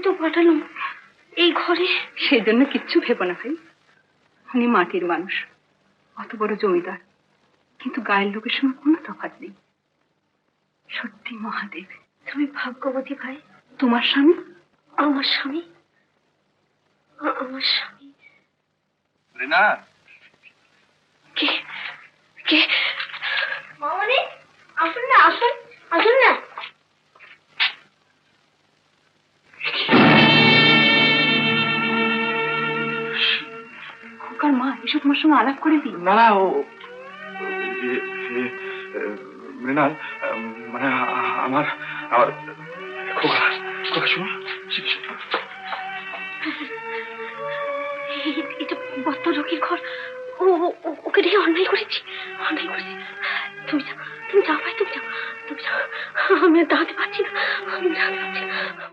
তো পাঠালাম এই ঘরে। সেই জন্য কিচ্ছু ভেবো না ভাই, উনি মাটির মানুষ, অত বড় জমিদার, কিন্তু গায়ের লোকের সঙ্গে কোনো তফাৎ নেই। সত্যি মহাদেব। তুমি ভাগ্যবতী ভাই। তোমার স্বামী? আমার স্বামী, আমার স্বামী। রিনা, কে কে? মামনি আসুন না, আসুন আসুন না। খোকার মা এসে তোমার সঙ্গে আলাপ করে দিই। না না, ও মৃণাল, মানে আমার আমার খোকা খোকা শোনো, এটা বদ্ধ রোগীর ঘর। ওকে দিয়ে অন্যায় করেছি, অন্যায় করেছি। তুমি যাও, তুমি যাও ভাই, তুমি যাও, তুমি যাও। আমি আর দাঁড়াতে পারছি না, আমি দাঁড়াতে পারছি না।